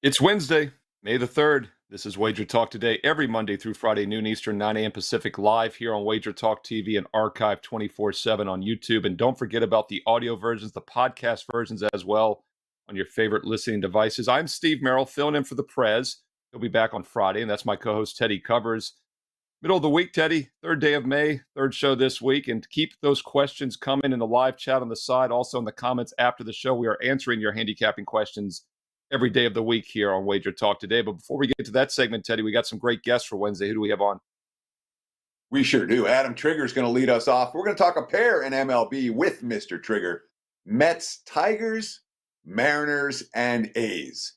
It's Wednesday, May the 3rd. This is Wager Talk Today, every Monday through Friday, noon Eastern, 9 a.m. Pacific, live here on Wager Talk TV and archive 24/7 on YouTube. And don't forget about the audio versions, the podcast versions as well on your favorite listening devices. I'm Steve Merrill, filling in for the Prez. He'll be back on Friday, and that's my co-host Teddy Covers. Middle of the week, Teddy, third day of May, third show this week. And keep those questions coming in the live chat on the side. Also in the comments after the show, we are answering your handicapping questions every day of the week here on Wager Talk Today. But before we get to that segment, Teddy, we got some great guests for Wednesday. Who do we have on? We sure do. Adam Trigger is going to lead us off. We're going to talk a pair in MLB with Mr. Trigger. Mets, Tigers, Mariners, and A's.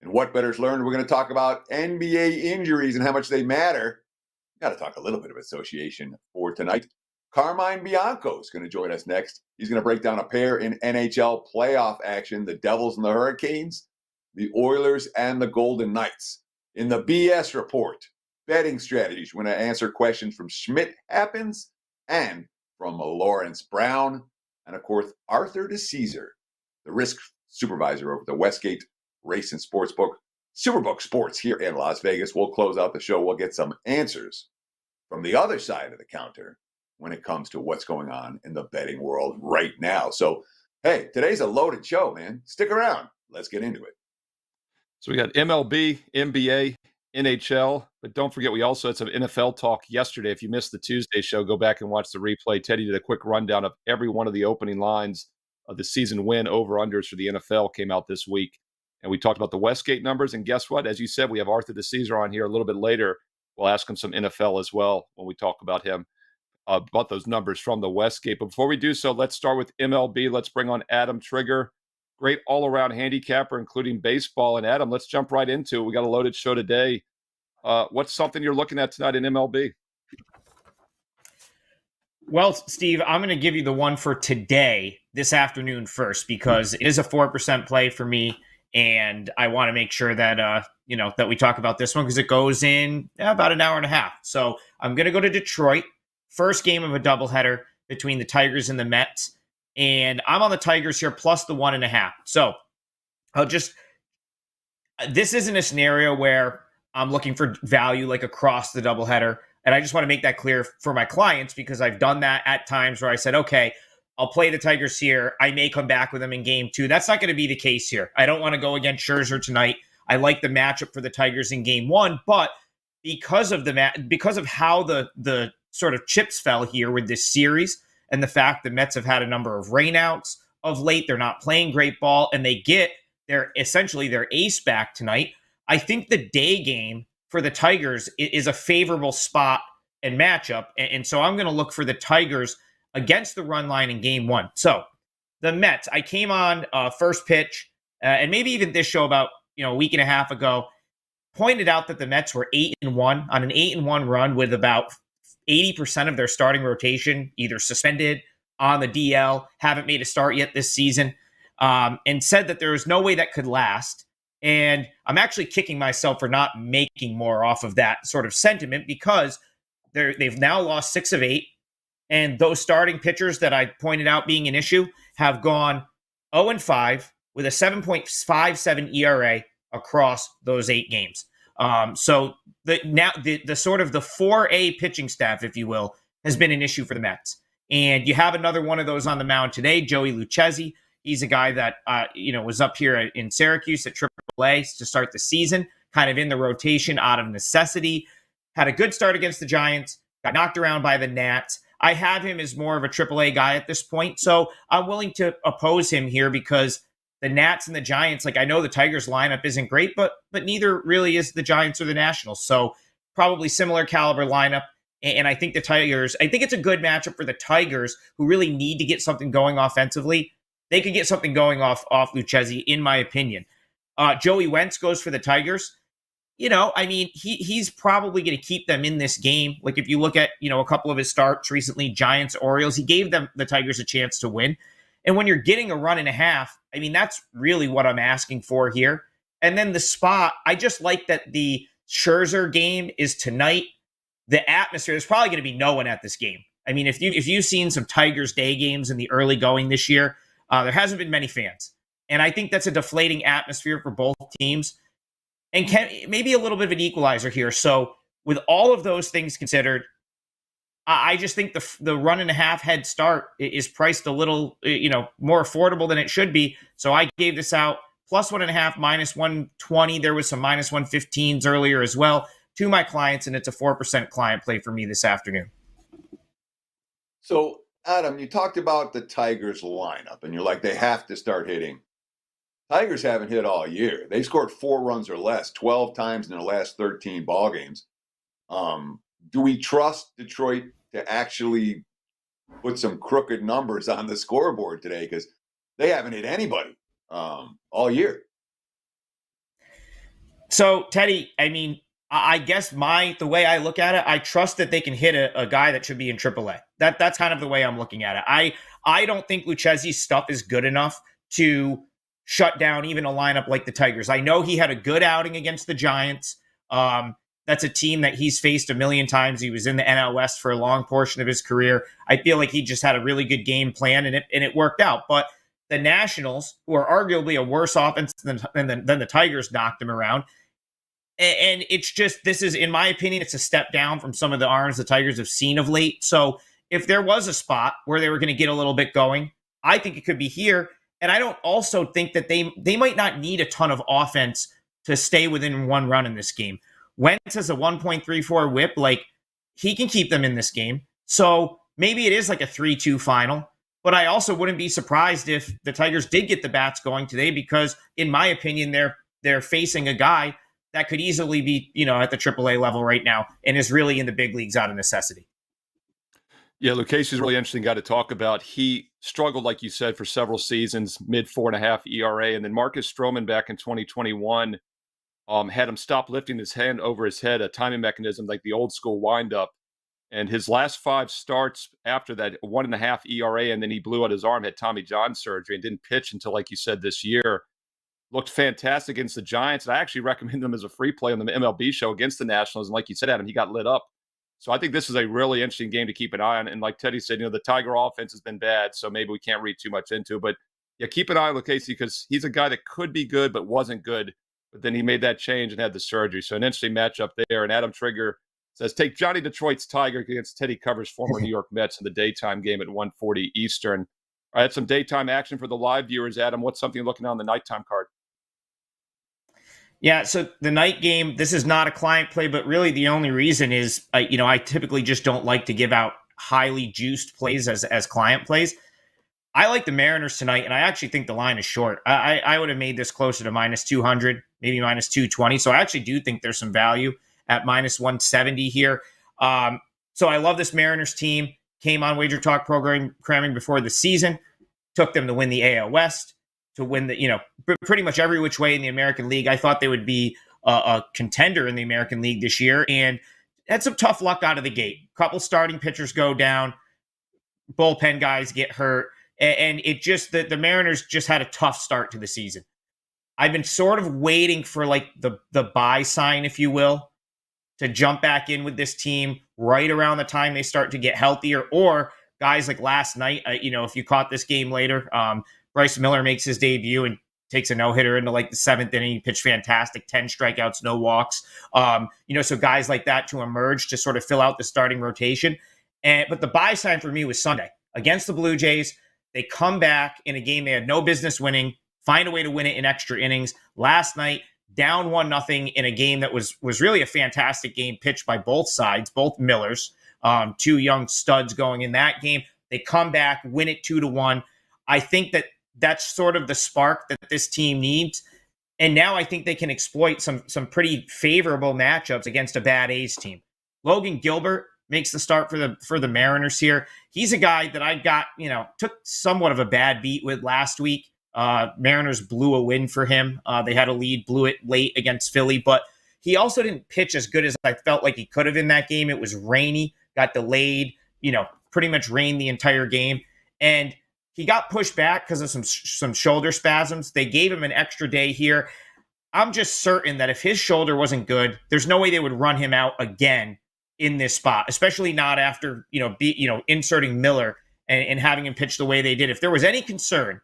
And what bettors learned, we're going to talk about NBA injuries and how much they matter. Got to talk a little bit of association for tonight. Carmine Bianco is going to join us next. He's going to break down a pair in NHL playoff action, the Devils and the Hurricanes, the Oilers and the Golden Knights. In the BS report, betting strategies, we're going to answer questions from Schmidt Happens and from Lawrence Brown. And of course, Arthur DiCesare, the risk supervisor over the Westgate Race and Sportsbook, Superbook Sports here in Las Vegas. We'll close out the show. We'll get some answers from the other side of the counter when it comes to what's going on in the betting world right now. So, hey, today's a loaded show, man. Stick around. Let's get into it. So we got MLB, NBA, NHL, but don't forget we also had some NFL talk yesterday. If you missed the Tuesday show, go back and watch the replay. Teddy did a quick rundown of every one of the opening lines of the season win over-unders for the NFL came out this week. And we talked about the Westgate numbers. And guess what? As you said, we have Arthur DiCesare on here a little bit later. We'll ask him some NFL as well when we talk about him, about those numbers from the Westgate. But before we do so, let's start with MLB. Let's bring on Adam Trigger. Great all-around handicapper, including baseball. And Adam, let's jump right into it. We got a loaded show today. What's something you're looking at tonight in MLB? Well, Steve, I'm going to give you the one for today, this afternoon first, because it is a 4% play for me. And I want to make sure that, that we talk about this one because it goes in about an hour and a half. So I'm going to go to Detroit. First game of a doubleheader between the Tigers and the Mets. And I'm on the Tigers here plus the 1.5. So this isn't a scenario where I'm looking for value like across the doubleheader. And I just want to make that clear for my clients because I've done that at times where I said, okay, I'll play the Tigers here. I may come back with them in game 2. That's not going to be the case here. I don't want to go against Scherzer tonight. I like the matchup for the Tigers in game 1, but because of how the sort of chips fell here with this series and the fact the Mets have had a number of rainouts of late, they're not playing great ball, and they get their ace back tonight. I think the day game for the Tigers is a favorable spot and matchup, and so I'm going to look for the Tigers against the run line in game 1. So the Mets, I came on first pitch, and maybe even this show about a week and a half ago, pointed out that the Mets were 8-1 on an 8-1 run with about 80% of their starting rotation either suspended on the DL, haven't made a start yet this season, and said that there was no way that could last. And I'm actually kicking myself for not making more off of that sort of sentiment because they've now lost 6 of 8. And those starting pitchers that I pointed out being an issue have gone 0-5 with a 7.57 ERA across those 8 games. So the sort of the 4A pitching staff, if you will, has been an issue for the Mets. And you have another one of those on the mound today, Joey Lucchesi. He's a guy that was up here in Syracuse at AAA to start the season, kind of in the rotation out of necessity. Had a good start against the Giants, got knocked around by the Nats. I have him as more of a AAA guy at this point, so I'm willing to oppose him here because the Nats and the Giants, I know the Tigers lineup isn't great, but neither really is the Giants or the Nationals. So probably similar caliber lineup. And I think the Tigers, I think it's a good matchup for the Tigers who really need to get something going offensively. They could get something going off Lucchesi, in my opinion. Joey Wentz goes for the Tigers. He's probably going to keep them in this game. Like if you look at, a couple of his starts recently, Giants, Orioles, he gave them the Tigers a chance to win. And when you're getting a 1.5, that's really what I'm asking for here. And then the spot, I just like that the Scherzer game is tonight. The atmosphere, there's probably going to be no one at this game. If you've seen some Tigers day games in the early going this year, there hasn't been many fans. And I think that's a deflating atmosphere for both teams. and maybe a little bit of an equalizer here. So with all of those things considered, I just think the 1.5 head start is priced a little, more affordable than it should be. So I gave this out plus 1.5, minus 120. There was some minus 115s earlier as well to my clients, and it's a 4% client play for me this afternoon. So, Adam, you talked about the Tigers lineup, and you're like, they have to start hitting. Tigers haven't hit all year. They scored 4 runs or less 12 times in their last 13 ball games. Do we trust Detroit to actually put some crooked numbers on the scoreboard today? Because they haven't hit anybody all year. So, Teddy, I mean, I guess the way I look at it, I trust that they can hit a guy that should be in AAA. That's kind of the way I'm looking at it. I don't think Lucchesi's stuff is good enough to shut down even a lineup like the Tigers. I know he had a good outing against the Giants. That's a team that he's faced a million times. He was in the NL West for a long portion of his career. I feel like he just had a really good game plan, and it worked out. But the Nationals, who are arguably a worse offense than the Tigers, knocked him around. And it's just, this is, in my opinion, it's a step down from some of the arms the Tigers have seen of late. So if there was a spot where they were going to get a little bit going, I think it could be here. And I don't also think that they might not need a ton of offense to stay within 1 run in this game. Wentz has a 1.34 whip. Like, he can keep them in this game. So maybe it is like a 3-2 final. But I also wouldn't be surprised if the Tigers did get the bats going today, because in my opinion, they're facing a guy that could easily be, at the AAA level right now and is really in the big leagues out of necessity. Yeah, Lucchesi's a really interesting guy to talk about. He struggled, like you said, for several seasons, mid 4.5 ERA. And then Marcus Stroman back in 2021 had him stop lifting his hand over his head, a timing mechanism like the old school windup. And his last 5 starts after that, 1.5 ERA, and then he blew out his arm, had Tommy John surgery, and didn't pitch until, like you said, this year. Looked fantastic against the Giants. And I actually recommend him as a free play on the MLB show against the Nationals. And like you said, Adam, he got lit up. So I think this is a really interesting game to keep an eye on. And like Teddy said, the Tiger offense has been bad, so maybe we can't read too much into it. But yeah, keep an eye on Lucchesi, because he's a guy that could be good but wasn't good. But then he made that change and had the surgery. So an interesting matchup there. And Adam Trigger says, take Johnny Detroit's Tiger against Teddy Cover's former New York Mets in the daytime game at 1:40 Eastern. I had some daytime action for the live viewers. Adam, what's something you're looking at on the nighttime card? Yeah, so the night game, this is not a client play, but really the only reason is, I typically just don't like to give out highly juiced plays as client plays. I like the Mariners tonight, and I actually think the line is short. I would have made this closer to minus 200, maybe minus 220. So I actually do think there's some value at minus 170 here. So I love this Mariners team. Came on WagerTalk programming before the season, took them to win the AL West, to win the, pretty much every which way in the American League. I thought they would be a contender in the American League this year, and had some tough luck out of the gate. Couple starting pitchers go down, bullpen guys get hurt, and it just, the Mariners just had a tough start to the season. I've been sort of waiting for like the buy sign, if you will, to jump back in with this team right around the time they start to get healthier, or guys like last night, if you caught this game later, Bryce Miller makes his debut and takes a no-hitter into like the 7th inning. He pitched fantastic, 10 strikeouts, no walks. So guys like that to emerge to sort of fill out the starting rotation. But the buy sign for me was Sunday against the Blue Jays. They come back in a game they had no business winning, find a way to win it in extra innings. Last night, down 1-0 in a game that was really a fantastic game pitched by both sides, both Millers, 2 young studs going in that game. They come back, win it 2-1. I think that's sort of the spark that this team needs. And now I think they can exploit some pretty favorable matchups against a bad A's team. Logan Gilbert makes the start for the Mariners here. He's a guy that I got, took somewhat of a bad beat with last week. Mariners blew a win for him. They had a lead, blew it late against Philly, but he also didn't pitch as good as I felt like he could have in that game. It was rainy, got delayed, pretty much rained the entire game. And he got pushed back because of some shoulder spasms. They gave him an extra day here. I'm just certain that if his shoulder wasn't good, there's no way they would run him out again in this spot, especially not after, inserting Miller and having him pitch the way they did. If there was any concern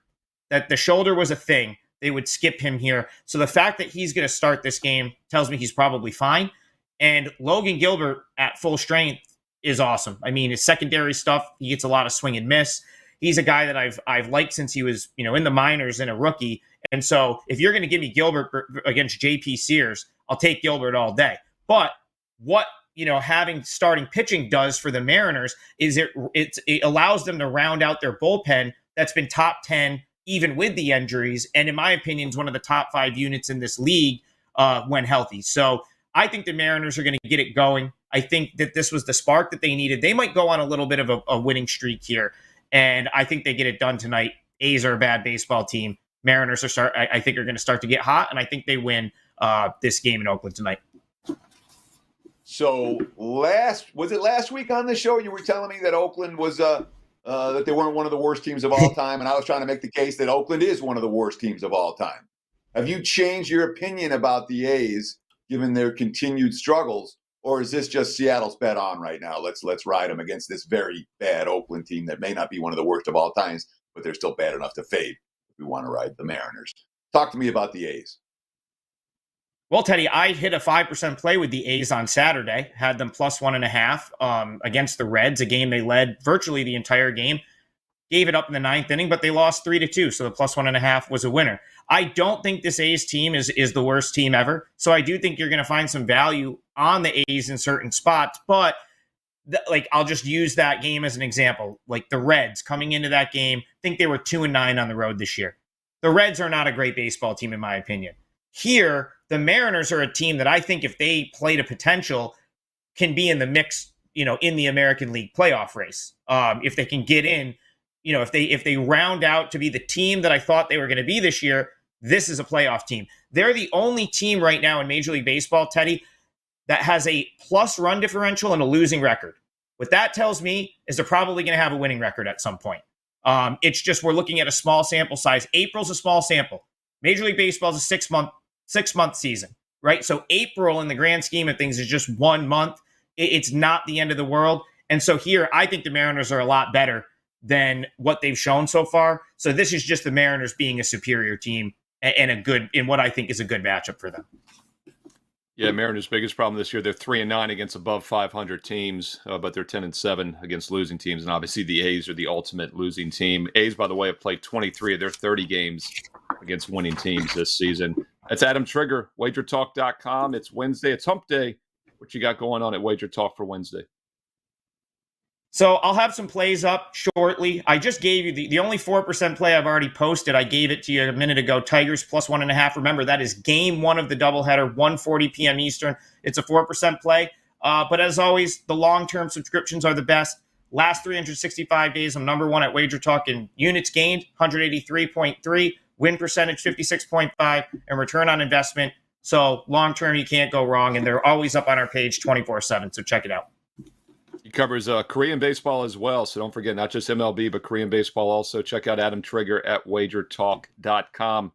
that the shoulder was a thing, they would skip him here. So the fact that he's going to start this game tells me he's probably fine. And Logan Gilbert at full strength is awesome. I mean, his secondary stuff, he gets a lot of swing and miss. He's a guy that I've liked since he was, in the minors and a rookie. And so if you're going to give me Gilbert against JP Sears, I'll take Gilbert all day. But what, having starting pitching does for the Mariners is it allows them to round out their bullpen that's been top 10 even with the injuries, and in my opinion is one of the top 5 units in this league when healthy. So I think the Mariners are going to get it going. I think that this was the spark that they needed. They might go on a little bit of a winning streak here, and I think they get it done tonight. A's are a bad baseball team. Mariners I think are going to start to get hot, and I think they win this game in Oakland tonight. So was it last week on the show you were telling me that Oakland was that they weren't one of the worst teams of all time, and I was trying to make the case that Oakland is one of the worst teams of all time. Have you changed your opinion about the A's given their continued struggles, or is this just Seattle's bet on right now? Let's ride them against this very bad Oakland team that may not be one of the worst of all times, but they're still bad enough to fade if we want to ride the Mariners. Talk to me about the A's. Well, Teddy, I hit a 5% play with the A's on Saturday, had them plus 1.5 against the Reds, a game they led virtually the entire game, gave it up in the 9th inning, but they lost 3-2, so the plus 1.5 was a winner. I don't think this A's team is the worst team ever, so I do think you're going to find some value on the A's in certain spots, but I'll just use that game as an example. Like the Reds coming into that game, I think they were 2-9 on the road this year. The Reds are not a great baseball team, in my opinion. Here, the Mariners are a team that I think if they play to potential can be in the mix, in the American League playoff race. If they can get in, if they round out to be the team that I thought they were going to be this year, this is a playoff team. They're the only team right now in Major League Baseball, Teddy, that has a plus run differential and a losing record. What that tells me is they're probably going to have a winning record at some point. It's just we're looking at a small sample size. April's a small sample. Major League Baseball is a six-month season, right? So April in the grand scheme of things is just 1 month. It's not the end of the world. And so here, I think the Mariners are a lot better than what they've shown so far. So this is just the Mariners being a superior team and in what I think is a good matchup for them. Yeah, Mariners' biggest problem this year, they're 3-9 against above 500 teams, but they're 10-7 against losing teams. And obviously the A's are the ultimate losing team. A's, by the way, have played 23 of their 30 games against winning teams this season. That's Adam Trigger, WagerTalk.com. It's Wednesday. It's hump day. What you got going on at WagerTalk for Wednesday? So I'll have some plays up shortly. I just gave you the only 4% play I've already posted. I gave it to you a minute ago. Tigers plus 1.5. Remember, that is game 1 of the doubleheader, 1:40 p.m. Eastern. It's a 4% play. But as always, the long-term subscriptions are the best. Last 365 days, I'm number 1 at WagerTalk in units gained, 183.3, win percentage, 56.5, and return on investment. So long-term, you can't go wrong. And they're always up on our page 24/7. So check it out. He covers Korean baseball as well, so don't forget, not just MLB, but Korean baseball also. Check out Adam Trigger at WagerTalk.com.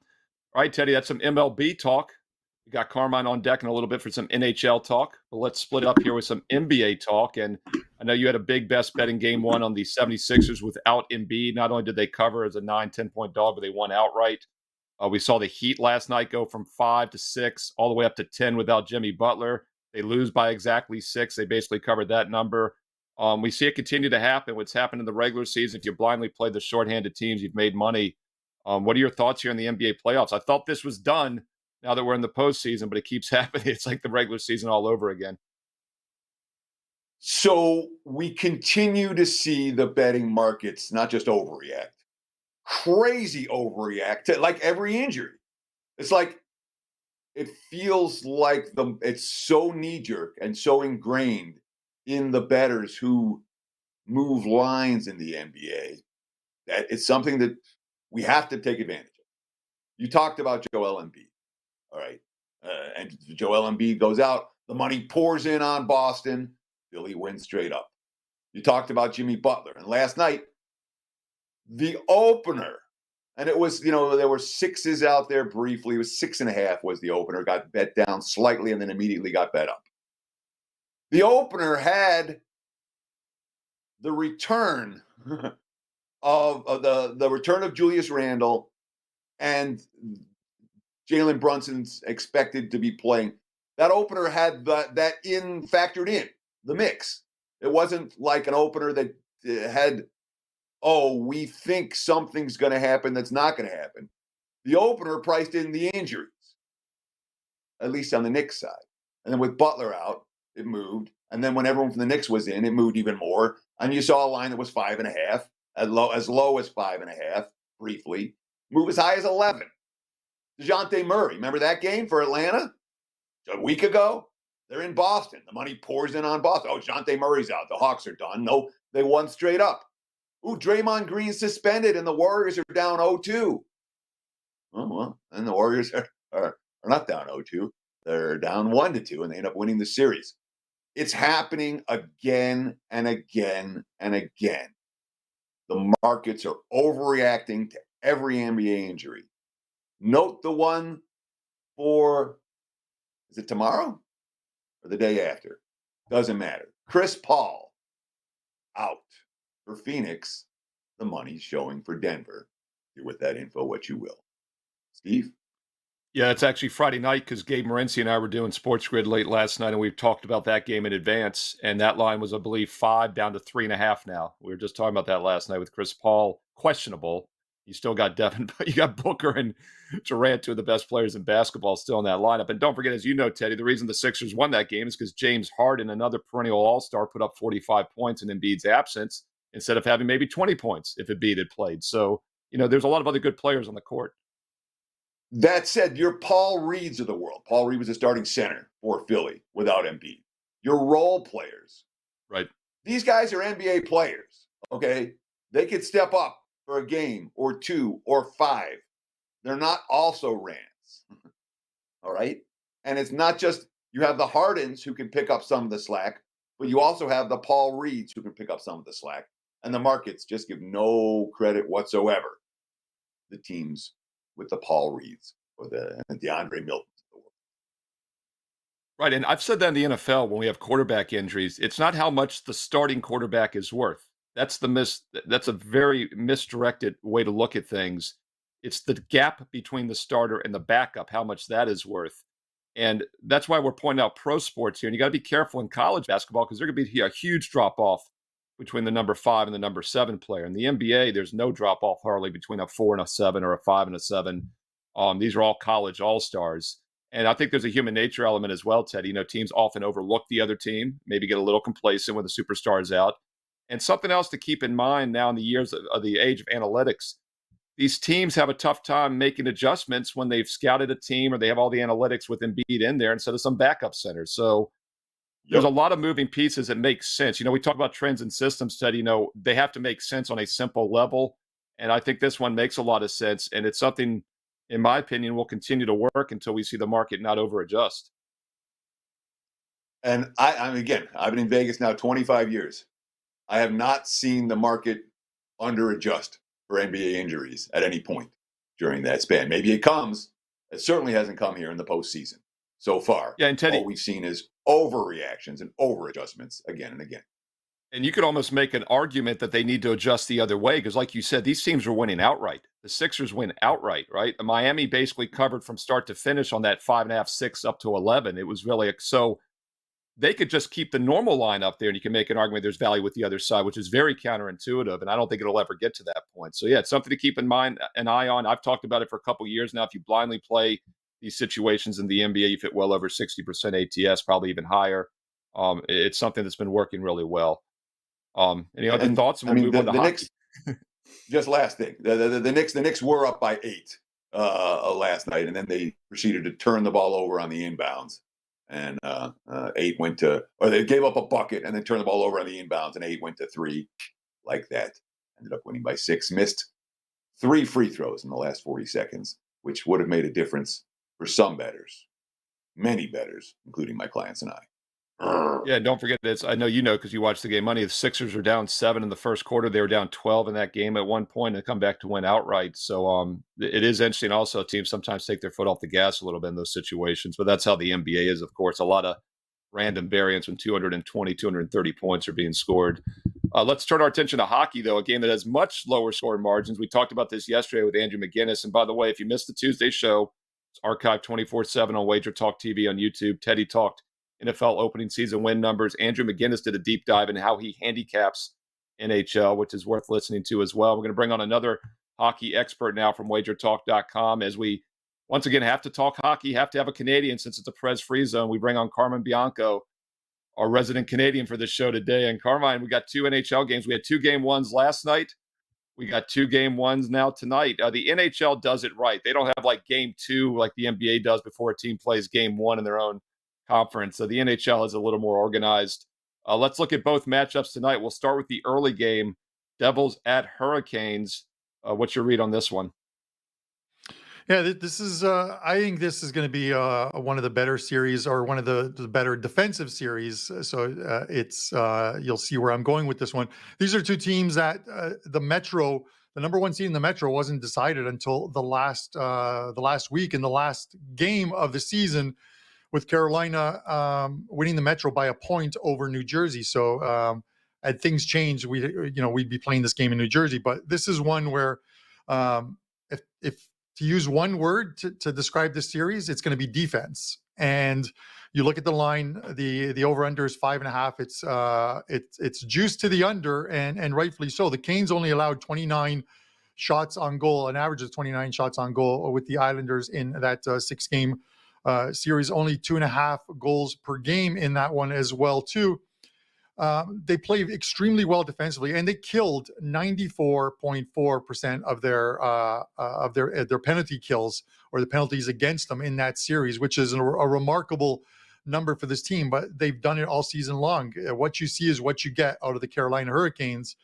All right, Teddy, that's some MLB talk. We got Carmine on deck in a little bit for some NHL talk, but let's split up here with some NBA talk. And I know you had a big best bet in game 1 on the 76ers without Embiid. Not only did they cover as a 9-10-point dog, but they won outright. We saw the Heat last night go from 5 to 6, all the way up to 10 without Jimmy Butler. They lose by exactly 6. They basically covered that number. We see it continue to happen. What's happened in the regular season, if you blindly play the shorthanded teams, you've made money. What are your thoughts here in the NBA playoffs? I thought this was done now that we're in the postseason, but it keeps happening. It's like the regular season all over again. So we continue to see the betting markets not just overreact, crazy overreact to like every injury. It's like it feels like it's so knee-jerk and so ingrained in the bettors who move lines in the NBA that it's something that we have to take advantage of. You talked about Joel Embiid, all right? And Joel Embiid goes out, the money pours in on Boston, Philly wins straight up. You talked about Jimmy Butler, and last night, the opener, and it was, there were 6s out there briefly. It was 6.5 was the opener, got bet down slightly and then immediately got bet up. The opener had the return of the return of Julius Randle and Jalen Brunson's expected to be playing. That opener had that factored in the mix. It wasn't like an opener that had, oh, we think something's going to happen that's not going to happen. The opener priced in the injuries, at least on the Knicks side. And then with Butler out, it moved. And then when everyone from the Knicks was in, it moved even more. And you saw a line that was 5.5, as low as 5.5, briefly, move as high as 11. DeJounte Murray, remember that game for Atlanta? A week ago? They're in Boston. The money pours in on Boston. Oh, DeJounte Murray's out. The Hawks are done. No, they won straight up. Ooh, Draymond Green's suspended, and the Warriors are down 0-2. Oh, well, and the Warriors are not down 0-2. They're down 1-2, and they end up winning the series. It's happening again and again and again. The markets are overreacting to every NBA injury. Note the one for, is it tomorrow or the day after? Doesn't matter. Chris Paul out for Phoenix. The money's showing for Denver. Do with that info what you will. Steve? Yeah, it's actually Friday night because Gabe Morency and I were doing Sports Grid late last night, and we've talked about that game in advance. And that line was, I believe, 5 down to 3.5 now. We were just talking about that last night with Chris Paul, questionable. You still got Devin, but you got Booker and Durant, two of the best players in basketball, still in that lineup. And don't forget, as you know, Teddy, the reason the Sixers won that game is because James Harden, another perennial all-star, put up 45 points in Embiid's absence instead of having maybe 20 points if Embiid had played. So, there's a lot of other good players on the court. That said, your Paul Reeds of the world. Paul Reed was a starting center for Philly without Embiid. Your role players. Right. These guys are NBA players, okay? They could step up for a game or 2 or 5. They're not also Rans, all right? And it's not just, you have the Hardens who can pick up some of the slack, but you also have the Paul Reeds who can pick up some of the slack. And the markets just give no credit whatsoever. The teams with the Paul Reeds or the DeAndre Milton. Right, and I've said that in the NFL when we have quarterback injuries, it's not how much the starting quarterback is worth. That's a very misdirected way to look at things. It's the gap between the starter and the backup, how much that is worth. And that's why we're pointing out pro sports here. And you got to be careful in college basketball because there could be a huge drop-off between the number 5 and the number 7 player. In the NBA, there's no drop-off hardly between a 4 and a 7 or a 5 and a 7. These are all college all-stars. And I think there's a human nature element as well, Ted. Teams often overlook the other team, maybe get a little complacent when the superstar's out. And something else to keep in mind now in the years of the age of analytics, these teams have a tough time making adjustments when they've scouted a team or they have all the analytics with Embiid in there instead of some backup centers. So there's a lot of moving pieces that make sense. We talk about trends and systems, Ted. They have to make sense on a simple level. And I think this one makes a lot of sense. And it's something, in my opinion, will continue to work until we see the market not over adjust. And I've been in Vegas now 25 years. I have not seen the market under adjust for NBA injuries at any point during that span. Maybe it comes. It certainly hasn't come here in the postseason so far. Yeah, and Teddy, all we've seen is overreactions and over adjustments again and again. And you could almost make an argument that they need to adjust the other way because, like you said, these teams are winning outright. The Sixers win outright, right? Miami basically covered from start to finish on that 5.5, 6 up to 11. It was really so they could just keep the normal line up there, and you can make an argument there's value with the other side, which is very counterintuitive, and I don't think it'll ever get to that point. So, yeah, it's something to keep in mind, an eye on. I've talked about it for a couple of years now. If you blindly play these situations in the NBA, you fit well over 60% ATS, probably even higher. It's something that's been working really well. Any other thoughts? The Knicks. Just last thing, the Knicks were up by 8 last night, and then they proceeded to turn the ball over on the inbounds, and 8 went to, or they gave up a bucket and then turned the ball over on the inbounds, and 8 went to 3, like that. Ended up winning by 6. Missed 3 free throws in the last 40 seconds, which would have made a difference for some bettors, many bettors, including my clients and I. Yeah, don't forget this. I know because you watched the game money. The Sixers are down 7 in the first quarter. They were down 12 in that game at one point and come back to win outright. So it is interesting. Also, teams sometimes take their foot off the gas a little bit in those situations. But that's how the NBA is, of course. A lot of random variance when 220, 230 points are being scored. Let's turn our attention to hockey, though, a game that has much lower score margins. We talked about this yesterday with Andrew McGinnis. And by the way, if you missed the Tuesday show, It's archived 24/7 on WagerTalk TV on YouTube. Teddy talked NFL opening season win numbers. Andrew McGinnis did a deep dive in how he handicaps NHL, which is worth listening to as well. We're going to bring on another hockey expert now from WagerTalk.com as we once again have to talk hockey, have to have a Canadian since it's a Prez free zone. We bring on Carmine Bianco, our resident Canadian, for this show today. And Carmine, we got 2 NHL games. We had 2 game ones last night. We got 2 game ones now tonight. The NHL does it right. They don't have like game 2 like the NBA does before a team plays game 1 in their own conference. So the NHL is a little more organized. Let's look at both matchups tonight. We'll start with the early game, Devils at Hurricanes. What's your read on this one? Yeah, this is. I think this is going to be one of the better series, or one of the better defensive series. So it's you'll see where I'm going with this one. These are 2 teams that the number 1 seed in the Metro, wasn't decided until the last week, in the last game of the season, with Carolina winning the Metro by a point over New Jersey. So had things changed, we'd be playing this game in New Jersey. But this is one where if to use one word to describe this series, it's going to be defense. And you look at the line, the over/under is 5.5. It's juiced to the under, and rightfully so. The Canes only allowed 29 shots on goal, an average of 29 shots on goal with the Islanders in that 6-game series. Only 2.5 goals per game in that one as well too. They played extremely well defensively, and they killed 94.4% of their penalty kills, or the penalties against them in that series, which is a remarkable number for this team. But they've done it all season long. What you see is what you get out of the Carolina Hurricanes.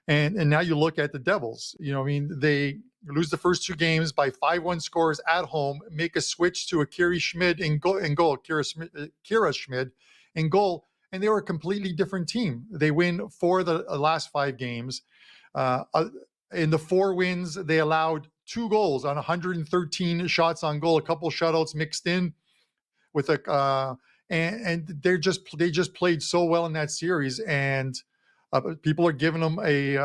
And now you look at the Devils. They lose the first 2 games by 5-1 scores at home, make a switch to Kira Schmid in goal, and they were a completely different team. They win 4 of the last 5 games. In the 4 wins, they allowed 2 goals on 113 shots on goal, a couple shutouts mixed in with and they just played so well in that series. And people are giving them a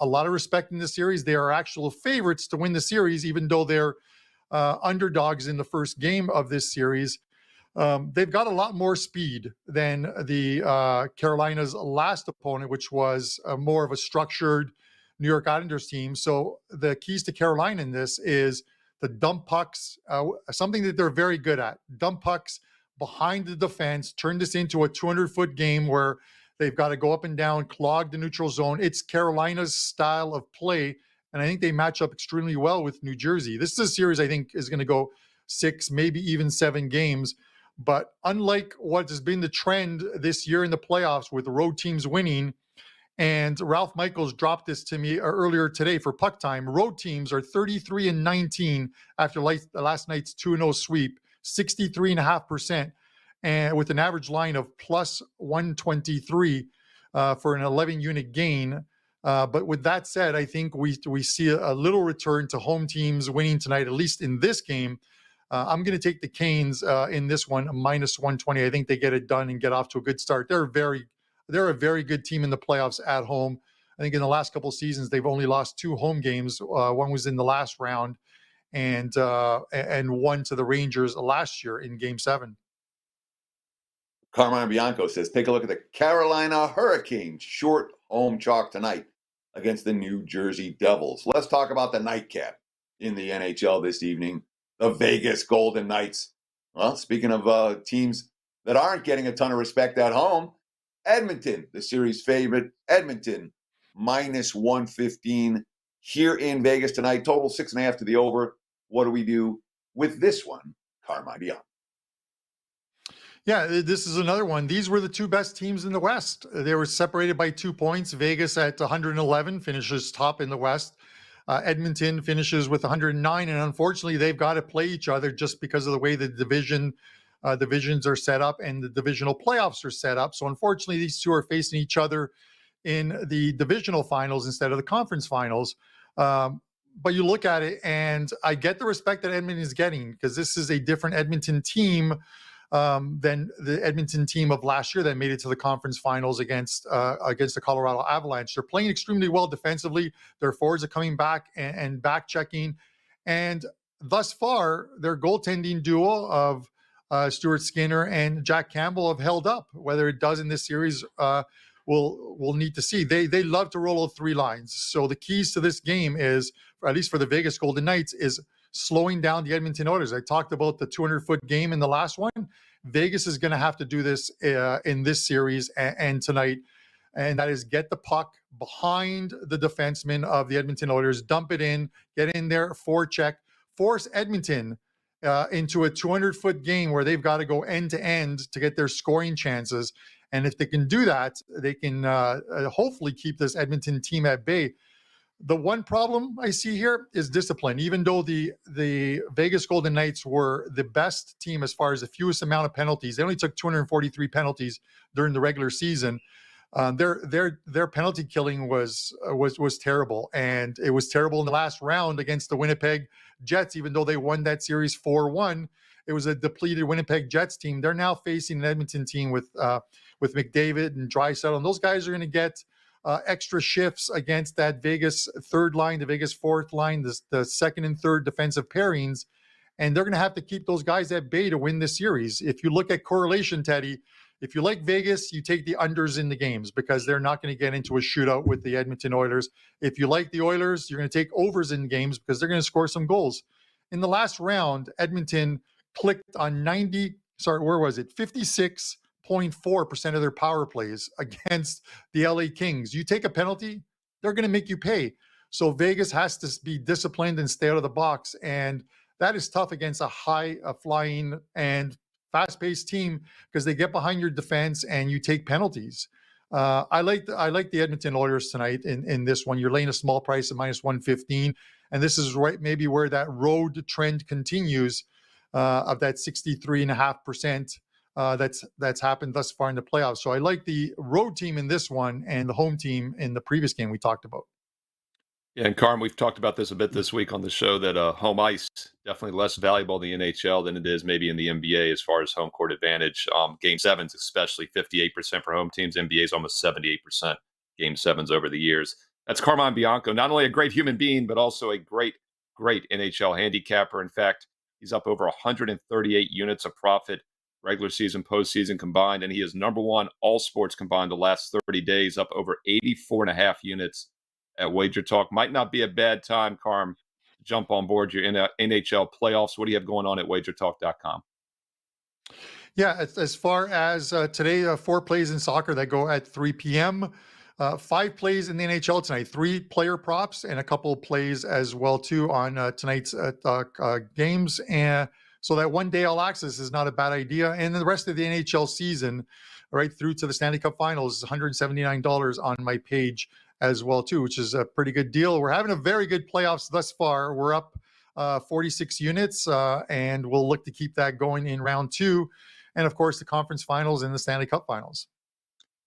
lot of respect in this series. They are actual favorites to win the series, even though they're underdogs in the first game of this series. They've got a lot more speed than the Carolina's last opponent, which was more of a structured New York Islanders team. So the keys to Carolina in this is the dump pucks, something that they're very good at. Dump pucks behind the defense, turn this into a 200-foot game where they've got to go up and down, clog the neutral zone. It's Carolina's style of play, and I think they match up extremely well with New Jersey. This is a series I think is going to go 6, maybe even 7 games. But unlike what has been the trend this year in the playoffs with road teams winning, and Ralph Michaels dropped this to me earlier today for Puck Time, road teams are 33-19 after last night's 2-0 sweep, 63.5%, and with an average line of plus 123 for an 11-unit gain. But with that said, I think we see a little return to home teams winning tonight, at least in this game. I'm going to take the Canes in this one, minus 120. I think they get it done and get off to a good start. They're a very good team in the playoffs at home. I think in the last couple of seasons, they've only lost 2 home games. One was in the last round, and one to the Rangers last year in Game 7. Carmine Bianco says, take a look at the Carolina Hurricanes short home chalk tonight against the New Jersey Devils. Let's talk about the nightcap in the NHL this evening. The Vegas Golden Knights. Well, speaking of teams that aren't getting a ton of respect at home, Edmonton, the series favorite. Edmonton, minus 115 here in Vegas tonight. Total 6.5 to the over. What do we do with this one, Carmine Bianco? Yeah, this is another one. These were the 2 best teams in the West. They were separated by 2 points. Vegas at 111 finishes top in the West. Edmonton finishes with 109, and unfortunately, they've got to play each other just because of the way the divisions are set up and the divisional playoffs are set up. So unfortunately, these 2 are facing each other in the divisional finals instead of the conference finals. But you look at it, and I get the respect that Edmonton is getting, because this is a different Edmonton team than the Edmonton team of last year that made it to the conference finals against the Colorado Avalanche. They're playing extremely well defensively. Their forwards are coming back and back checking. And thus far, their goaltending duo of Stuart Skinner and Jack Campbell have held up. Whether it does in this series, we'll need to see. They love to roll out 3 lines. So the keys to this game is, at least for the Vegas Golden Knights, is slowing down the Edmonton Oilers. I talked about the 200-foot game in the last one. Vegas is going to have to do this in this series and tonight, and that is get the puck behind the defenseman of the Edmonton Oilers, dump it in, get in there, forecheck, force Edmonton into a 200-foot game where they've got to go end to end to get their scoring chances. And if they can do that, they can hopefully keep this Edmonton team at bay. The one problem I see here is discipline. Even though the Vegas Golden Knights were the best team as far as the fewest amount of penalties, they only took 243 penalties during the regular season. Their penalty killing was terrible, and it was terrible in the last round against the Winnipeg Jets. Even though they won that series 4-1, it was a depleted Winnipeg Jets team. They're now facing an Edmonton team with McDavid and Draisaitl, and those guys are going to get extra shifts against that Vegas third line, the Vegas fourth line, the second and third defensive pairings, and they're going to have to keep those guys at bay to win this series. If you look at correlation, Teddy, if you like Vegas, you take the unders in the games because they're not going to get into a shootout with the Edmonton Oilers. If you like the Oilers, you're going to take overs in games because they're going to score some goals. In the last round, Edmonton clicked on 56.4% of their power plays against the LA Kings. You take a penalty, they're going to make you pay. So Vegas has to be disciplined and stay out of the box. And that is tough against a high flying and fast-paced team because they get behind your defense and you take penalties. I like the Edmonton Oilers tonight in this one. You're laying a small price at -115, and this is right maybe where that road trend continues of that 63.5% that's happened thus far in the playoffs. So I like the road team in this one and the home team in the previous game we talked about. Yeah, and Carm, we've talked about this a bit this week on the show that home ice definitely less valuable in the NHL than it is maybe in the NBA as far as home court advantage. Game sevens, especially 58% for home teams. NBA is almost 78% game sevens over the years. That's Carmine Bianco, not only a great human being, but also a great NHL handicapper. In fact, he's up over 138 units of profit, regular season, postseason combined, and he is number one all sports combined the last 30 days, up over 84.5 units at WagerTalk. Might not be a bad time, Carm, to jump on board your NHL playoffs. What do you have going on at WagerTalk.com? Yeah, as far as today, 4 plays in soccer that go at 3 p.m., 5 plays in the NHL tonight, 3 player props and a couple of plays as well, too, on tonight's games. And so that one day all access is not a bad idea. And the rest of the NHL season, right through to the Stanley Cup Finals, is $179 on my page as well, too, which is a pretty good deal. We're having a very good playoffs thus far. We're up 46 units, and we'll look to keep that going in round 2. And, of course, the conference finals and the Stanley Cup Finals.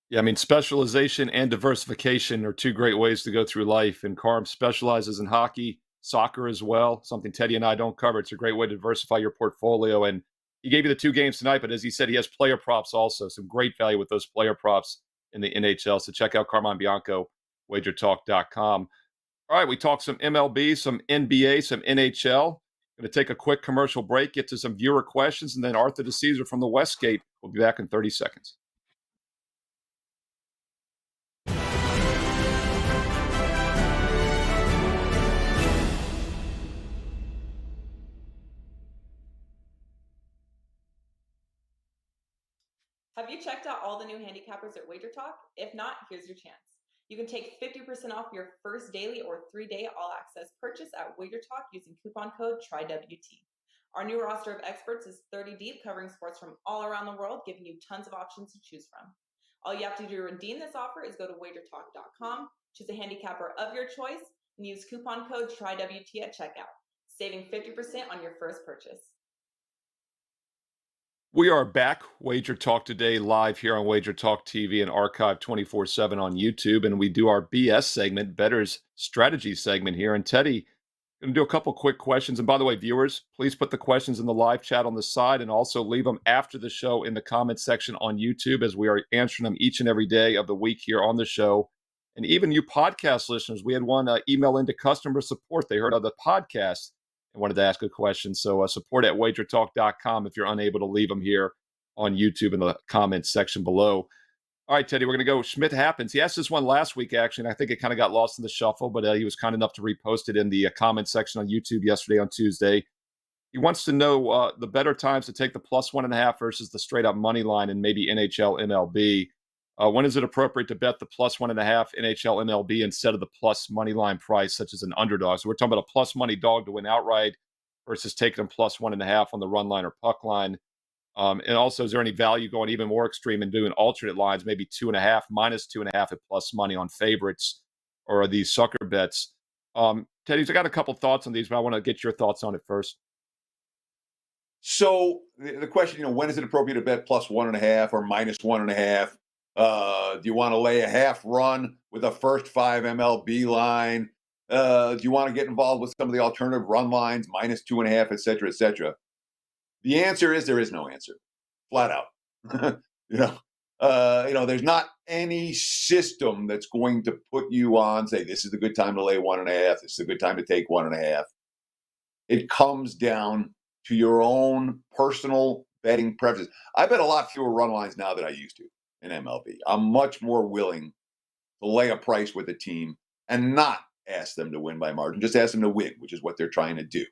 Yeah, I mean, specialization and diversification are 2 great ways to go through life. And Carm specializes in hockey, soccer as well, something Teddy and I don't cover. It's a great way to diversify your portfolio. And he gave you the 2 games tonight, but as he said, he has player props also. Some great value with those player props in the NHL. So check out Carmine Bianco, WagerTalk.com. All right, we talked some MLB, some NBA, some NHL. Going to take a quick commercial break, get to some viewer questions, and then Arthur DiCesare from the Westgate will be back in 30 seconds. Have you checked out all the new handicappers at WagerTalk? If not, here's your chance. You can take 50% off your first daily or 3-day all-access purchase at WagerTalk using coupon code TRYWT. Our new roster of experts is 30 deep, covering sports from all around the world, giving you tons of options to choose from. All you have to do to redeem this offer is go to WagerTalk.com, choose a handicapper of your choice, and use coupon code TRYWT at checkout, saving 50% on your first purchase. We are back, Wager Talk Today, live here on Wager Talk TV and archive 24/7 on YouTube. And we do our BS segment, Bettors Strategy segment here. And Teddy, going to do a couple quick questions. And by the way, viewers, please put the questions in the live chat on the side and also leave them after the show in the comment section on YouTube, as we are answering them each and every day of the week here on the show. And even you podcast listeners, we had one email into customer support. They heard of the podcast and wanted to ask a question. So support at WagerTalk.com if you're unable to leave them here on YouTube in the comments section below. All right, Teddy, we're going to go. Schmidt happens. He asked this one last week, actually, and I think it kind of got lost in the shuffle, but he was kind enough to repost it in the comment section on YouTube yesterday on Tuesday. He wants to know the better times to take the +1.5 versus the straight up money line and maybe NHL MLB. When is it appropriate to bet the +1.5 NHL MLB instead of the plus money line price, such as an underdog? So we're talking about a plus money dog to win outright versus taking them +1.5 on the run line or puck line. And also, is there any value going even more extreme and doing alternate lines, maybe 2.5, -2.5 at plus money on favorites or these sucker bets? Teddy, I got a couple thoughts on these, but I want to get your thoughts on it first. So the question, when is it appropriate to bet +1.5 or -1.5? Do you want to lay a half run with a first 5 MLB line? Do you want to get involved with some of the alternative run lines, -2.5, et cetera, et cetera? The answer is there is no answer, flat out. There's not any system that's going to put you on, say, this is a good time to lay 1.5, this is a good time to take 1.5. It comes down to your own personal betting preferences. I bet a lot fewer run lines now than I used to in MLB. I'm much more willing to lay a price with a team and not ask them to win by margin, just ask them to win, which is what they're trying to do.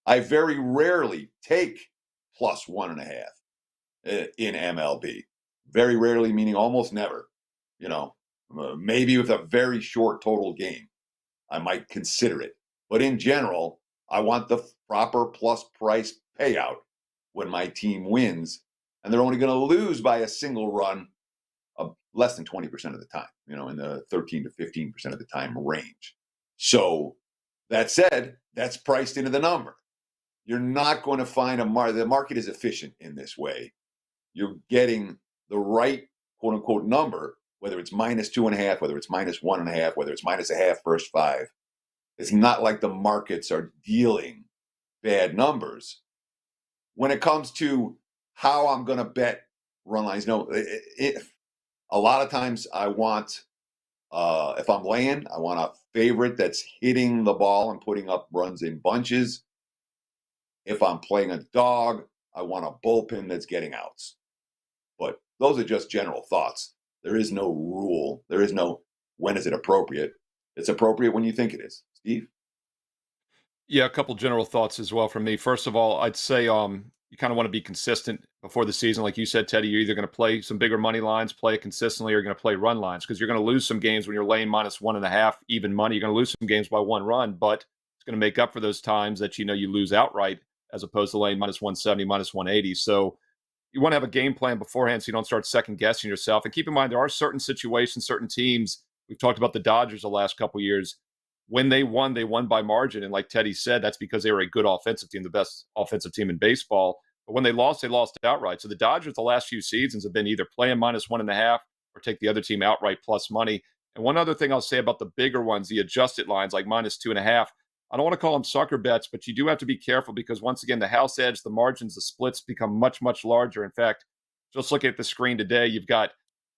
I very rarely take +1.5 in MLB. Very rarely, meaning almost never. Maybe with a very short total game, I might consider it. But in general, I want the proper plus price payout when my team wins, and they're only going to lose by a single run of less than 20% of the time, in the 13 to 15% of the time range. So that said, that's priced into the number. You're not going to find the market is efficient in this way. You're getting the right quote unquote number, whether it's -2.5, whether it's -1.5, whether it's -0.5 first 5. It's not like the markets are dealing bad numbers. When it comes to how I'm going to bet run lines, a lot of times I want, if I'm laying, I want a favorite that's hitting the ball and putting up runs in bunches. If I'm playing a dog, I want a bullpen that's getting outs. But those are just general thoughts. There is no rule. There is no when is it appropriate. It's appropriate when you think it is. Steve? Yeah, a couple general thoughts as well from me. First of all, I'd say you kind of want to be consistent before the season. Like you said, Teddy, you're either going to play some bigger money lines, play it consistently, or you're going to play run lines because you're going to lose some games when you're laying -1.5 even money. You're going to lose some games by one run, but it's going to make up for those times that you lose outright as opposed to laying -170, -180. So you want to have a game plan beforehand so you don't start second guessing yourself. And keep in mind, there are certain situations, certain teams. We've talked about the Dodgers the last couple of years. When they won by margin. And like Teddy said, that's because they were a good offensive team, the best offensive team in baseball. But when they lost outright. So the Dodgers the last few seasons have been either playing -1.5 or take the other team outright plus money. And one other thing I'll say about the bigger ones, the adjusted lines like -2.5, I don't want to call them sucker bets, but you do have to be careful because once again, the house edge, the margins, the splits become much, much larger. In fact, just looking at the screen today, you've got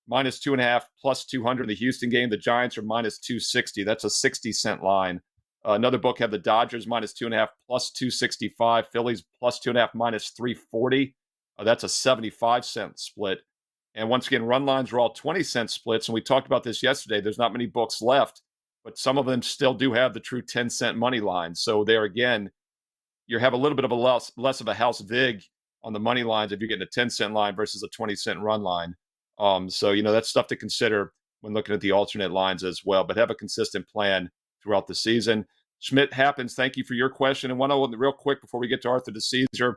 -2.5 +200 in the Houston game. The Giants are -260. That's a 60-cent line. Another book had the Dodgers -2.5 +265. Phillies +2.5 -340. That's a 75-cent split. And once again, run lines are all 20-cent splits. And we talked about this yesterday. There's not many books left, but some of them still do have the true 10-cent money line. So there again, you have a little bit of a less of a house vig on the money lines if you're getting a 10-cent line versus a 20-cent run line. So that's stuff to consider when looking at the alternate lines as well, but have a consistent plan throughout the season. Schmidt happens. Thank you for your question. And one real quick before we get to Arthur DiCesare,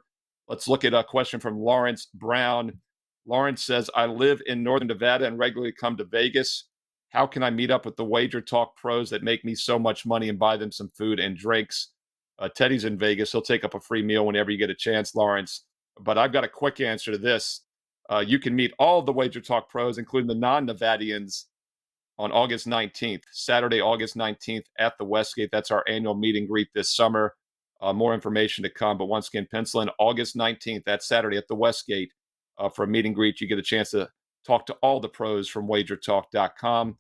let's look at a question from Lawrence Brown. Lawrence says, I live in Northern Nevada and regularly come to Vegas. How can I meet up with the WagerTalk pros that make me so much money and buy them some food and drinks? Teddy's in Vegas. He'll take up a free meal whenever you get a chance, Lawrence. But I've got a quick answer to this. You can meet all of the WagerTalk pros, including the non-Nevadians, on August 19th, Saturday, August 19th at the Westgate. That's our annual meet and greet this summer. More information to come. But once again, pencil in August 19th, that Saturday at the Westgate for a meet and greet. You get a chance to talk to all the pros from WagerTalk.com.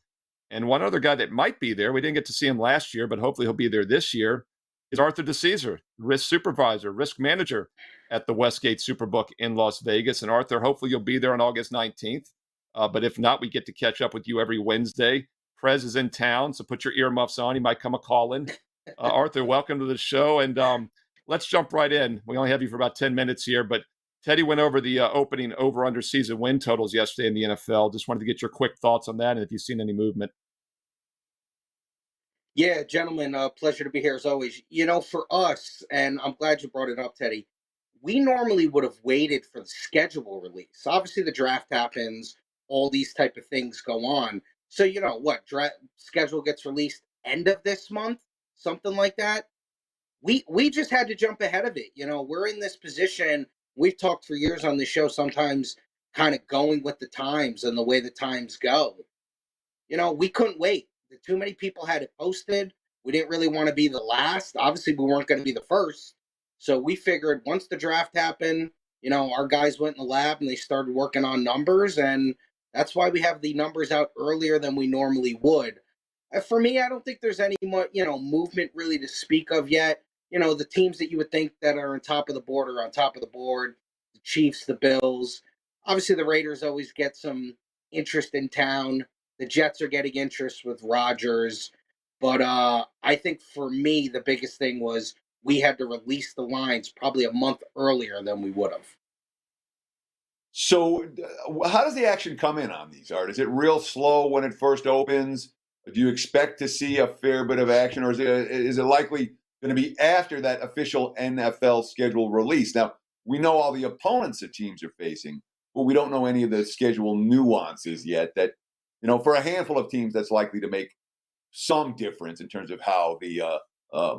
And one other guy that might be there, we didn't get to see him last year, but hopefully he'll be there this year, is Arthur DiCesare, risk supervisor, risk manager at the Westgate Superbook in Las Vegas. And Arthur, hopefully you'll be there on August 19th. But if not, we get to catch up with you every Wednesday. Prez is in town, so put your earmuffs on. He might come a call-in. Arthur, welcome to the show. And let's jump right in. We only have you for about 10 minutes here, but Teddy went over the opening over-under season win totals yesterday in the NFL. Just wanted to get your quick thoughts on that and if you've seen any movement. Yeah, gentlemen, pleasure to be here as always. For us, and I'm glad you brought it up, Teddy, we normally would have waited for the schedule release. Obviously, the draft happens, all these type of things go on. So, draft schedule gets released end of this month, something like that. We just had to jump ahead of it. We're in this position. We've talked for years on the show, sometimes kind of going with the times and the way the times go. We couldn't wait. Too many people had it posted. We didn't really want to be the last. Obviously, we weren't going to be the first. So we figured once the draft happened, our guys went in the lab and they started working on numbers. And that's why we have the numbers out earlier than we normally would. For me, I don't think there's any more, movement really to speak of yet. The teams that you would think that are on top of the board are on top of the board. The Chiefs, the Bills. Obviously, the Raiders always get some interest in town. The Jets are getting interest with Rodgers. But I think for me, the biggest thing was we had to release the lines probably a month earlier than we would have. So how does the action come in on these, Art? Is it real slow when it first opens? Do you expect to see a fair bit of action, or is it likely going to be after that official NFL schedule release? Now, we know all the opponents that teams are facing, but we don't know any of the schedule nuances yet that, for a handful of teams, that's likely to make some difference in terms of how the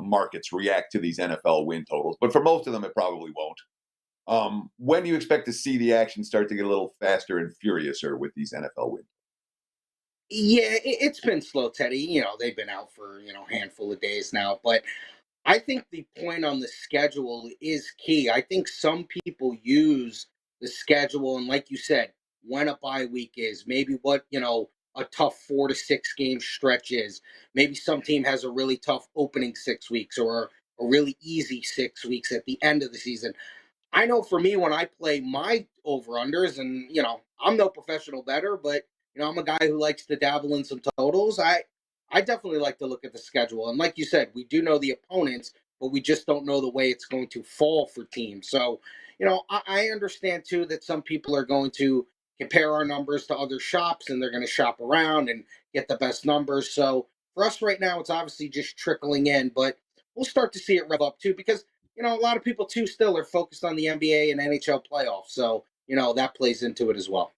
markets react to these NFL win totals. But for most of them, it probably won't. When do you expect to see the action start to get a little faster and furiouser with these NFL wins? Yeah, it's been slow, Teddy. They've been out for, a handful of days now. But I think the point on the schedule is key. I think some people use the schedule, and like you said, when a bye week is, maybe what, a tough 4 to 6 game stretch is. Maybe some team has a really tough opening 6 weeks or a really easy 6 weeks at the end of the season. I know for me, when I play my over-unders, and, I'm no professional bettor, but, I'm a guy who likes to dabble in some totals. I definitely like to look at the schedule. And like you said, we do know the opponents, but we just don't know the way it's going to fall for teams. So, I understand, too, that some people are going to compare our numbers to other shops, and they're going to shop around and get the best numbers. So for us right now, it's obviously just trickling in, but we'll start to see it rev up, too, because a lot of people too still are focused on the NBA and NHL playoffs. So, that plays into it as well.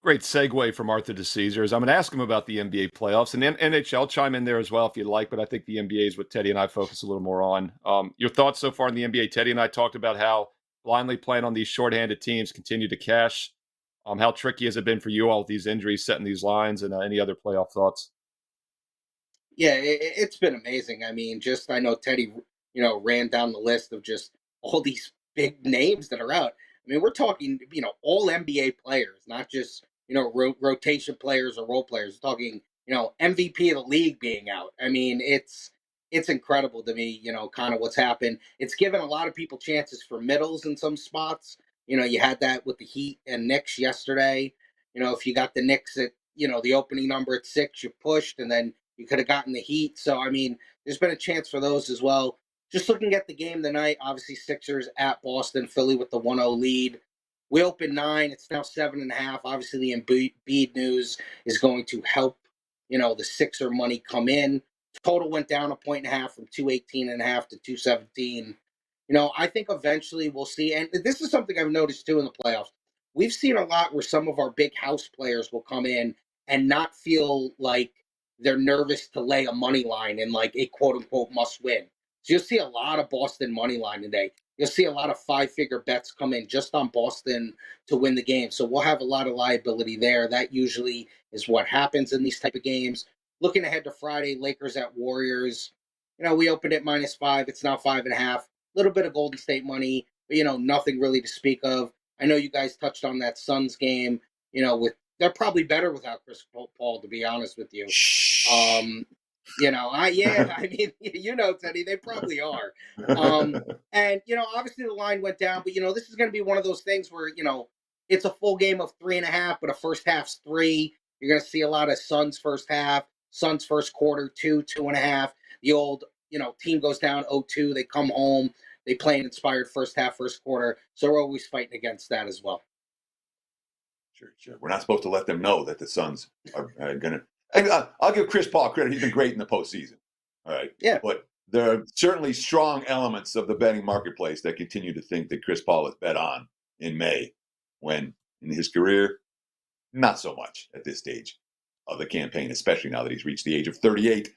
Great segue from Arthur DeCesare. I'm going to ask him about the NBA playoffs and NHL. Chime in there as well if you'd like, but I think the NBA is what Teddy and I focus a little more on. Your thoughts so far in the NBA? Teddy and I talked about how blindly playing on these shorthanded teams continue to cash. How tricky has it been for you all with these injuries, setting these lines, and any other playoff thoughts? Yeah, it's been amazing. I mean, I know Teddy, ran down the list of just all these big names that are out. I mean, we're talking, all NBA players, not just, rotation players or role players. We're talking, MVP of the league being out. I mean, it's incredible to me, kind of what's happened. It's given a lot of people chances for middles in some spots. You had that with the Heat and Knicks yesterday. If you got the Knicks at, the opening number at 6, you pushed, and then you could have gotten the Heat. So, I mean, there's been a chance for those as well. Just looking at the game tonight, obviously Sixers at Boston, Philly with the 1-0 lead. We opened 9. It's now 7.5. Obviously, the Embiid news is going to help, the Sixer money come in. Total went down 1.5 from 218.5 to 217. I think eventually we'll see. And this is something I've noticed too in the playoffs. We've seen a lot where some of our big house players will come in and not feel like they're nervous to lay a money line in like a quote unquote must win. So you'll see a lot of Boston money line today. You'll see a lot of 5-figure bets come in just on Boston to win the game. So we'll have a lot of liability there. That usually is what happens in these type of games. Looking ahead to Friday, Lakers at Warriors. We opened at -5. It's now 5.5. A little bit of Golden State money, but nothing really to speak of. I know you guys touched on that Suns game. With they're probably better without Chris Paul, to be honest with you. I mean, Teddy, they probably are. And obviously the line went down, but this is going to be one of those things where it's a full game of 3.5, but a first half's 3. You're going to see a lot of Suns first half, Suns first quarter 2.5. The old team goes down 0-2, they come home, they play an inspired first half, first quarter. So we're always fighting against that as well. Sure. We're not supposed to let them know that the Suns are going to. I'll give Chris Paul credit. He's been great in the postseason. All right. Yeah. But there are certainly strong elements of the betting marketplace that continue to think that Chris Paul is bet on in May, when in his career, not so much at this stage of the campaign, especially now that he's reached the age of 38.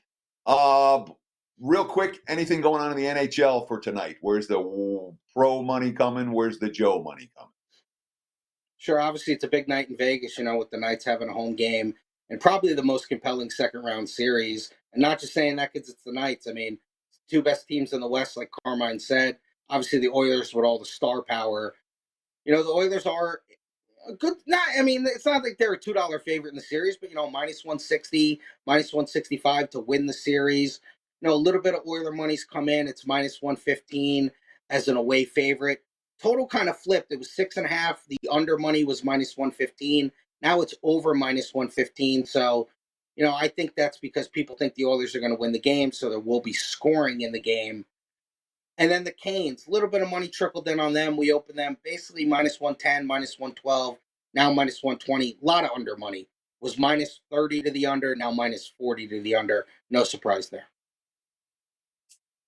Real quick, anything going on in the NHL for tonight? Where's the pro money coming? Where's the Joe money coming? Sure, obviously it's a big night in Vegas, with the Knights having a home game and probably the most compelling second round series. And not just saying that because it's the Knights. I mean, two best teams in the West, like Carmine said. Obviously the Oilers with all the star power. The Oilers are a good. I mean, it's not like they're a $2 favorite in the series, but minus 160, minus 165 to win the series. A little bit of Oiler money's come in. It's minus 115 as an away favorite. Total kind of flipped. It was 6.5. The under money was minus 115. Now it's over minus 115. So, I think that's because people think the Oilers are going to win the game. So there will be scoring in the game. And then the Canes, a little bit of money trickled in on them. We opened them basically minus 110, minus 112, now minus 120. A lot of under money. Was minus 30 to the under, now minus 40 to the under. No surprise there.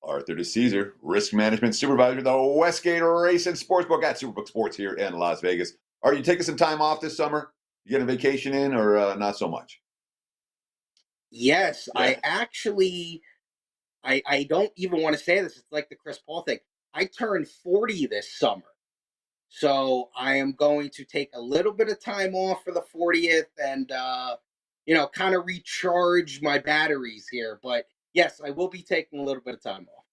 Arthur DiCesare, risk management supervisor at the Westgate Race and Sportsbook at Superbook Sports here in Las Vegas. Are you taking some time off this summer? You getting a vacation in, or not so much? Yes, Yeah. I actually, I don't even want to say this. It's like the Chris Paul thing. I turned 40 this summer. So I am going to take a little bit of time off for the 40th and, kind of recharge my batteries here. But yes, I will be taking a little bit of time off.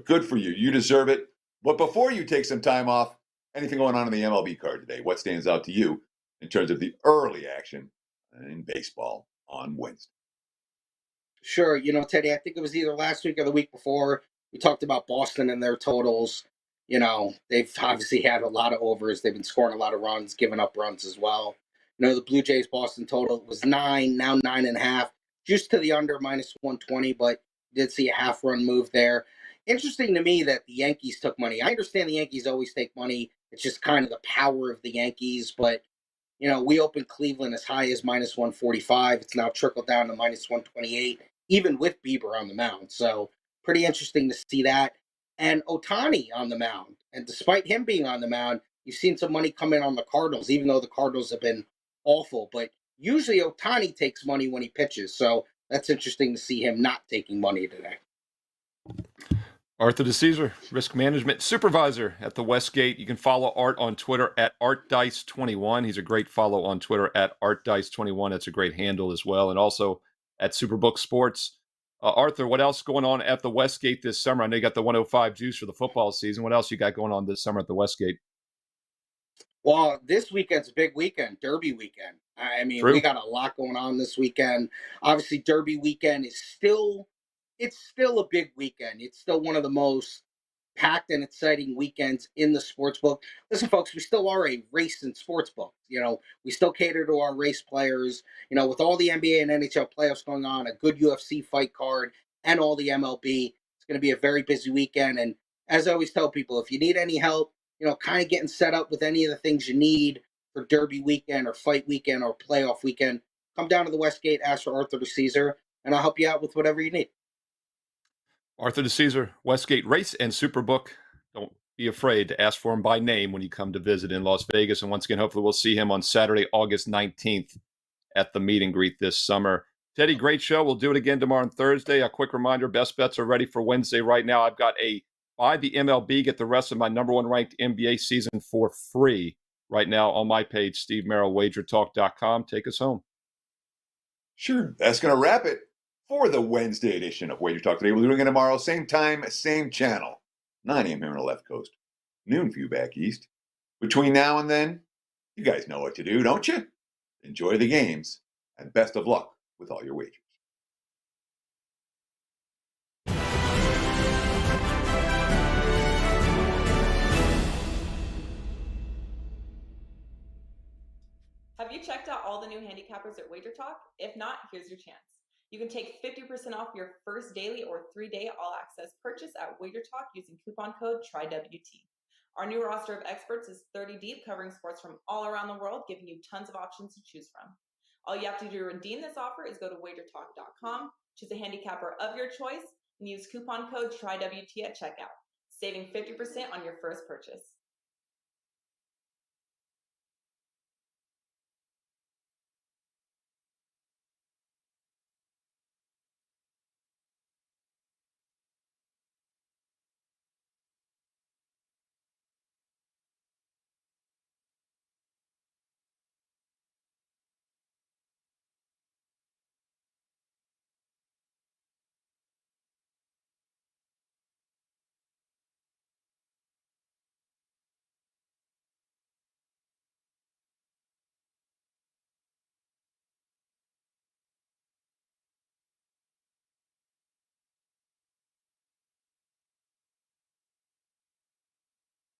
Good for you. You deserve it. But before you take some time off, anything going on in the MLB card today? What stands out to you in terms of the early action in baseball on Wednesday? Sure. Teddy, I think it was either last week or the week before. We talked about Boston and their totals. They've obviously had a lot of overs. They've been scoring a lot of runs, giving up runs as well. The Blue Jays Boston total was 9, now 9.5, just to the under minus 120, but did see a half run move there. Interesting to me that the Yankees took money. I understand the Yankees always take money. It's just kind of the power of the Yankees, but we opened Cleveland as high as minus 145. It's now trickled down to minus 128, even with Bieber on the mound. So pretty interesting to see that. And Ohtani on the mound. And despite him being on the mound, you've seen some money come in on the Cardinals, even though the Cardinals have been awful. But usually Ohtani takes money when he pitches. So that's interesting to see him not taking money today. Arthur DiCesare, risk management supervisor at the Westgate. You can follow Art on Twitter at ArtDice21. He's a great follow on Twitter at ArtDice21. That's a great handle as well. And also at Superbook Sports. Arthur, what else going on at the Westgate this summer? I know you got the 105 juice for the football season. What else you got going on this summer at the Westgate? Well, this weekend's a big weekend, Derby weekend. I mean, True. We got a lot going on this weekend. Obviously, Derby weekend is still a big weekend. It's still one of the most packed and exciting weekends in the sports book. Listen, folks, we still are a race and sports book. We still cater to our race players. With all the NBA and NHL playoffs going on, a good UFC fight card, and all the MLB, it's going to be a very busy weekend. And as I always tell people, if you need any help, kind of getting set up with any of the things you need for Derby weekend or fight weekend or playoff weekend, come down to the Westgate, ask for Arthur DiCesare, and I'll help you out with whatever you need. Arthur DiCesare, Westgate Race and Superbook. Don't be afraid to ask for him by name when you come to visit in Las Vegas. And once again, hopefully we'll see him on Saturday, August 19th at the meet and greet this summer. Teddy, great show. We'll do it again tomorrow and Thursday. A quick reminder, best bets are ready for Wednesday right now. I've got a buy the MLB, get the rest of my number one ranked NBA season for free right now on my page, Steve Merrill, WagerTalk.com. Take us home. Sure. That's going to wrap it for the Wednesday edition of Wager Talk Today. We'll do it again tomorrow, same time, same channel, 9 a.m. here on the left coast, noon for you back east. Between now and then, you guys know what to do, don't you? Enjoy the games, and best of luck with all your wagers. Have you checked out all the new handicappers at WagerTalk? If not, here's your chance. You can take 50% off your first daily or 3-day all-access purchase at WagerTalk using coupon code TRYWT. Our new roster of experts is 30 deep, covering sports from all around the world, giving you tons of options to choose from. All you have to do to redeem this offer is go to WagerTalk.com, choose a handicapper of your choice, and use coupon code TRYWT at checkout, saving 50% on your first purchase.